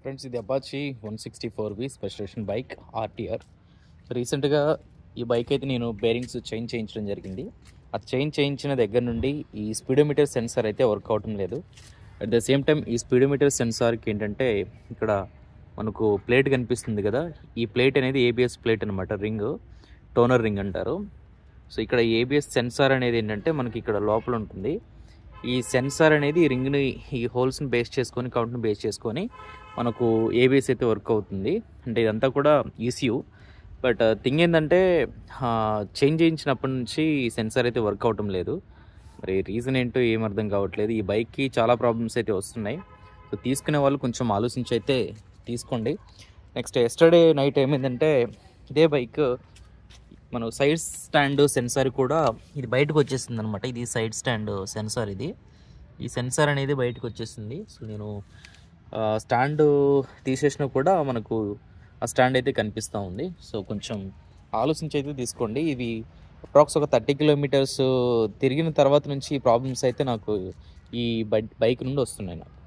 Friends, ఇది Apache 164V special bike RTR. రీసెంట్గా ఈ బైక్ అయితే నేను బేరింగ్స్ చేంజ్ చేయించడం జరిగింది. ఆ చేంజ్ చేయించిన దగ్గర నుండి ఈ స్పీడోమీటర్ సెన్సార్ అయితే వర్క్ అవటం లేదు. అట్ ద సేమ్ టైం ఈ స్పీడోమీటర్ సెన్సార్కి ఏంటంటే ఇక్కడ మనకు ప్లేట్ కనిపిస్తుంది కదా, ఈ ప్లేట్ అనేది ఏబిఎస్ ప్లేట్ అనమాట. రింగ్, టోనర్ రింగ్ అంటారు. సో ఇక్కడ ఏబిఎస్ సెన్సార్ అనేది ఏంటంటే మనకి ఇక్కడ లోపల ఉంటుంది. ఈ సెన్సార్ అనేది ఈ రింగ్ని, ఈ హోల్స్ని బేస్ చేసుకొని, కౌంట్ని బేస్ చేసుకొని మనకు ఏబిఎస్ అయితే వర్క్ అవుతుంది. అంటే ఇదంతా కూడా ఈసీయూ. బట్ థింగ్ ఏంటంటే చేంజ్ చేయించినప్పటి నుంచి ఈ సెన్సార్ అయితే వర్క్ అవటం లేదు. మరి రీజన్ ఏంటో ఏం అర్థం కావట్లేదు. ఈ బైక్కి చాలా ప్రాబ్లమ్స్ అయితే వస్తున్నాయి. సో తీసుకునే వాళ్ళు కొంచెం ఆలోచించి అయితే తీసుకోండి. నెక్స్ట్ ఎస్టర్డే నైట్ ఏమైందంటే ఇదే బైక్ మనం సైడ్ స్టాండ్ సెన్సార్ కూడా ఇది బయటకు వచ్చేసింది అనమాట. ఇది సైడ్ స్టాండ్ సెన్సార్. ఈ సెన్సార్ అనేది బయటకు వచ్చేసింది. సో నేను స్టాండ్ తీసేసినా కూడా మనకు ఆ స్టాండ్ అయితే కనిపిస్తూ ఉంది. సో కొంచెం ఆలోచించి అయితే తీసుకోండి. ఇది అప్రాక్స్ ఒక 30 కిలోమీటర్స్ తిరిగిన తర్వాత నుంచి ఈ ప్రాబ్లమ్స్ అయితే నాకు ఈ బైక్ నుండి వస్తున్నాయి నాకు.